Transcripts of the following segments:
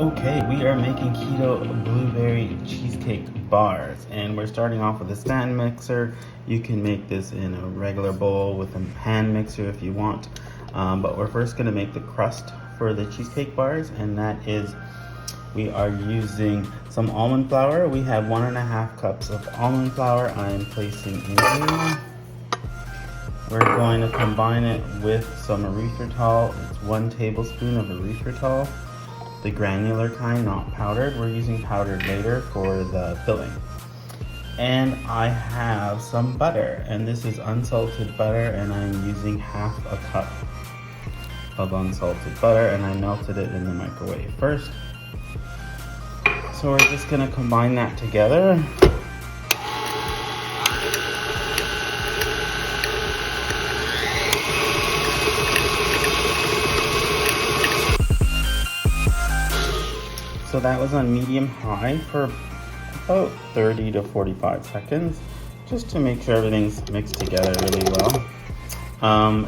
Okay, we are making keto blueberry cheesecake bars, and we're starting off with a stand mixer. You can make this in a regular bowl with a hand mixer if you want, but we're first going to make the crust for the cheesecake bars, and that is we are using some almond flour. We have 1.5 cups of almond flour I am placing in here. We're going to combine it with some erythritol. It's 1 tablespoon of erythritol. The granular kind, not powdered. We're using powdered later for the filling. And I have some butter, and this is unsalted butter, and I'm using 1/2 cup of unsalted butter, and I melted it in the microwave first. So we're just gonna combine that together. So that was on medium-high for about 30 to 45 seconds, just to make sure everything's mixed together really well.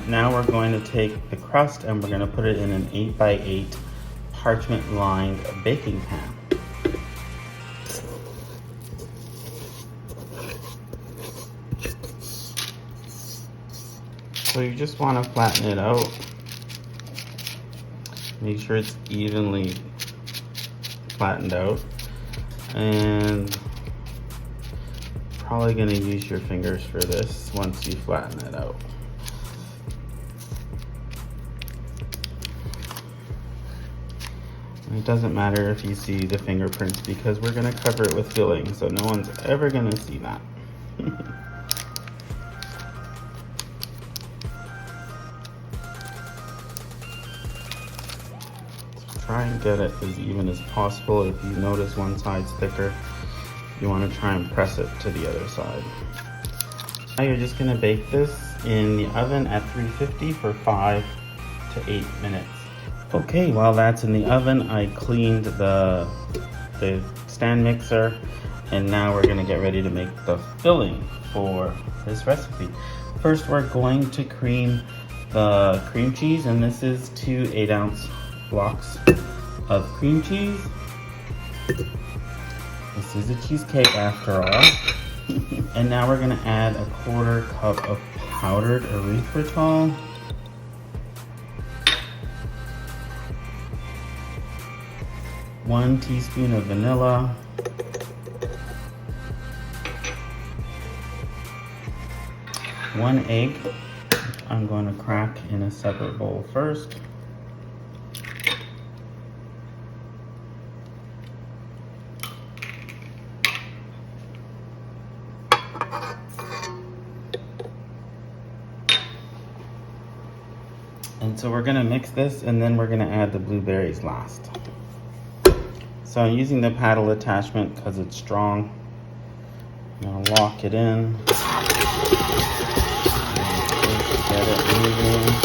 Now we're going to take the crust and we're going to put it in an 8x8 parchment-lined baking pan. So you just want to flatten it out. Make sure it's evenly flattened out, and probably going to use your fingers for this once you flatten it out. And it doesn't matter if you see the fingerprints because we're going to cover it with filling, so no one's ever going to see that. Try and get it as even as possible. If you notice one side's thicker, you want to try and press it to the other side. Now you're just going to bake this in the oven at 350 for 5 to 8 minutes. Okay, while that's in the oven, I cleaned the stand mixer, and now we're going to get ready to make the filling for this recipe. First, we're going to cream the cream cheese, and this is 2 8-ounce blocks of cream cheese. This is a cheesecake after all. And now we're going to add 1/4 cup of powdered erythritol. One teaspoon of vanilla. One egg. I'm going to crack in a separate bowl first. And so we're going to mix this, and then we're going to add the blueberries last. So I'm using the paddle attachment because it's strong. I'm going to lock it in. Get it moving.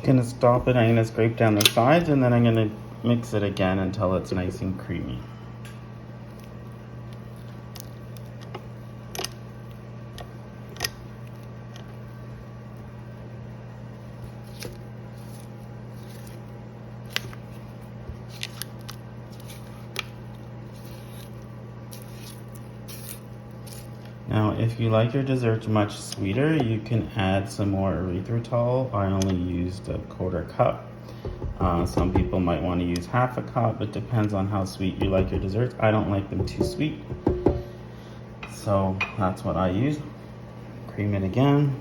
Gonna stop it. I'm gonna scrape down the sides, and then I'm gonna mix it again until it's nice and creamy. Now, if you like your desserts much sweeter, you can add some more erythritol. I only used 1/4 cup. Some people might want to use 1/2 cup. It depends on how sweet you like your desserts. I don't like them too sweet, so that's what I use. Cream it again.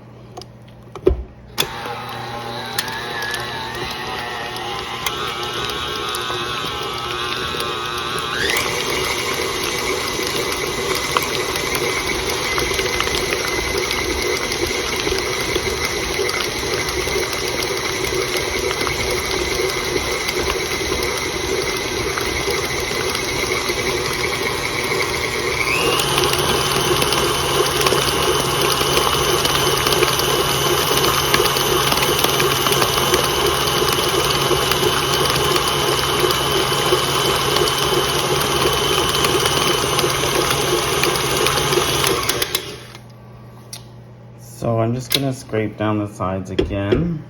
just gonna scrape down the sides again.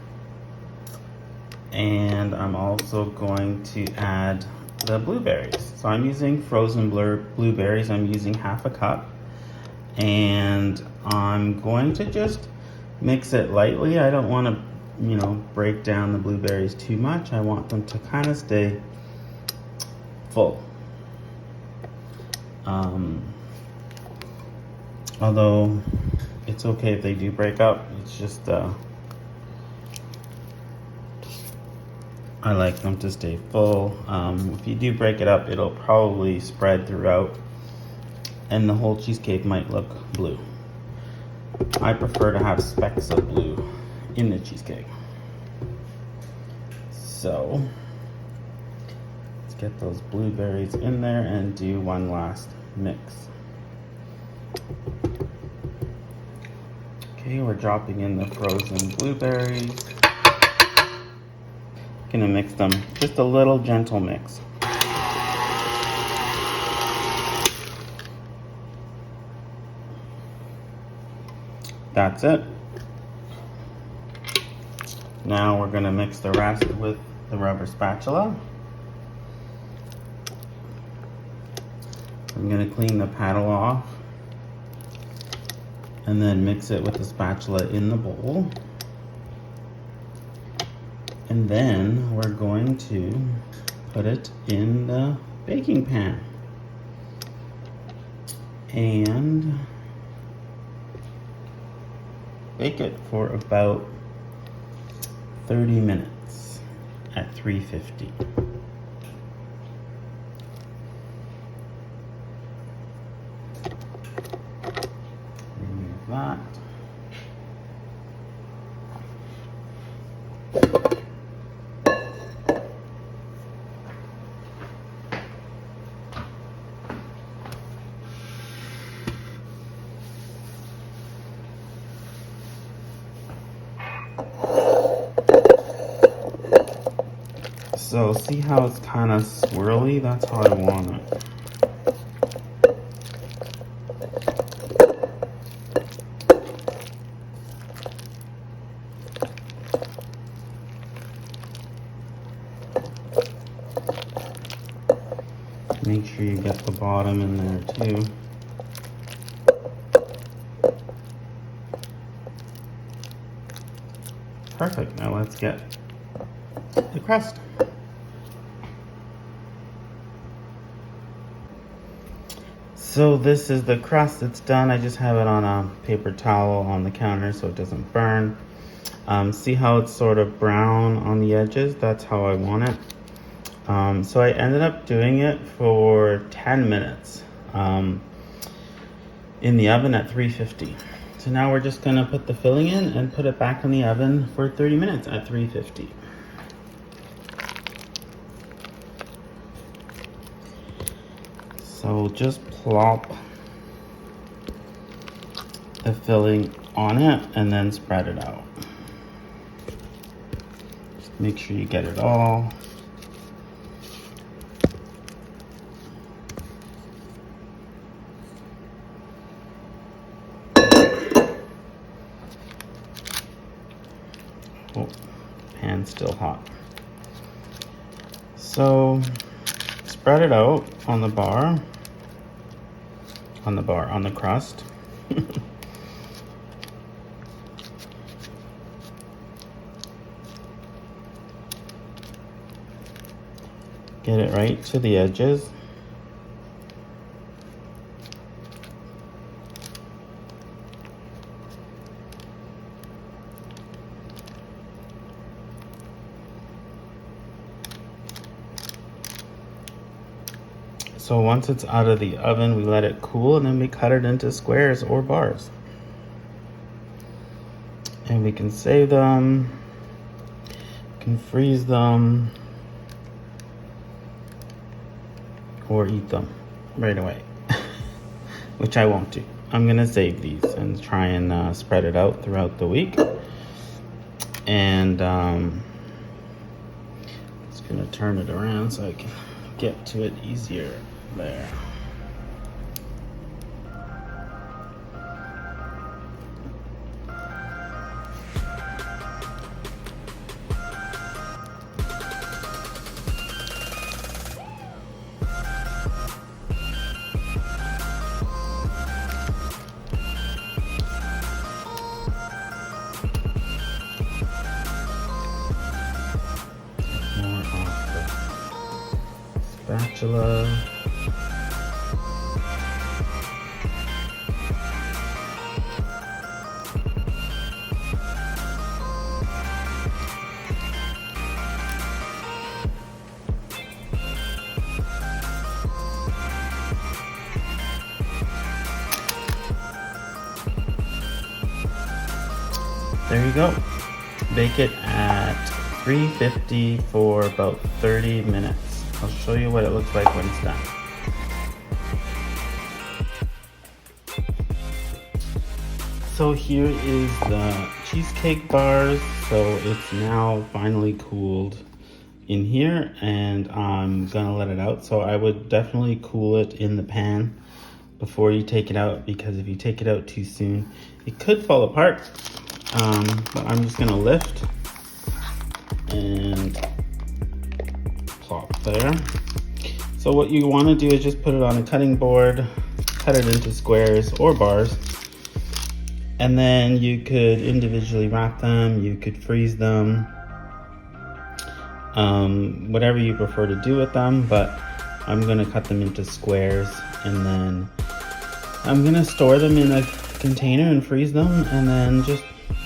And I'm also going to add the blueberries. So I'm using frozen blueberries. I'm using half a cup. And I'm going to just mix it lightly. I don't want to, break down the blueberries too much. I want them to kind of stay full. Although it's okay if they do break up. It's just I like them to stay full. If you do break it up, it'll probably spread throughout and the whole cheesecake might look blue. I prefer to have specks of blue in the cheesecake. So let's get those blueberries in there and do one last mix. Okay, we're dropping in the frozen blueberries. Gonna mix them, just a little gentle mix. That's it. Now we're gonna mix the rest with the rubber spatula. I'm gonna clean the paddle off and then mix it with the spatula in the bowl. And then we're going to put it in the baking pan. And bake it for about 30 minutes at 350. Remove that. So see how it's kind of swirly? That's how I want it. Make sure you get the bottom in there too. Perfect, now let's get the crust. So this is the crust. It's done. I just have it on a paper towel on the counter so it doesn't burn. See how it's sort of brown on the edges? That's how I want it. So I ended up doing it for 10 minutes in the oven at 350. So now we're just gonna put the filling in and put it back in the oven for 30 minutes at 350. So just plop the filling on it and then spread it out. Just make sure you get it all. Oh, pan's still hot. So spread it out on the crust. Get it right to the edges. So once it's out of the oven, we let it cool and then we cut it into squares or bars. And we can save them, can freeze them, or eat them right away, which I won't do. I'm gonna save these and try and spread it out throughout the week. And just gonna turn it around so I can get to it easier. There. spatula. There you go. Bake it at 350 for about 30 minutes. I'll show you what it looks like when it's done. So here is the cheesecake bars. So it's now finally cooled in here, and I'm gonna let it out. So I would definitely cool it in the pan before you take it out, because if you take it out too soon, it could fall apart. But I'm just gonna lift and plop there. So what you wanna do is just put it on a cutting board, cut it into squares or bars, and then you could individually wrap them, you could freeze them, whatever you prefer to do with them, but I'm gonna cut them into squares, and then I'm gonna store them in a container and freeze them, and then just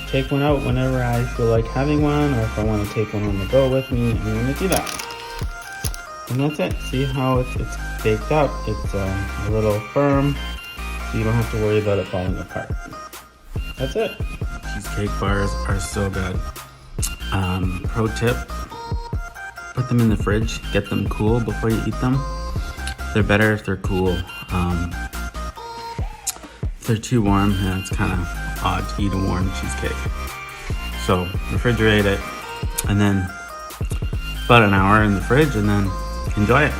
take one out whenever I feel like having one, or if I want to take one on the go with me, I'm going to do that. And that's it. See how it's baked up? It's a little firm, so you don't have to worry about it falling apart. That's it. Cheesecake bars are so good. Pro tip, put them in the fridge, get them cool before you eat them. They're better if they're cool. If they're too warm, yeah, it's kind of odd to eat a warm cheesecake. So refrigerate it, and then about an hour in the fridge, and then enjoy it.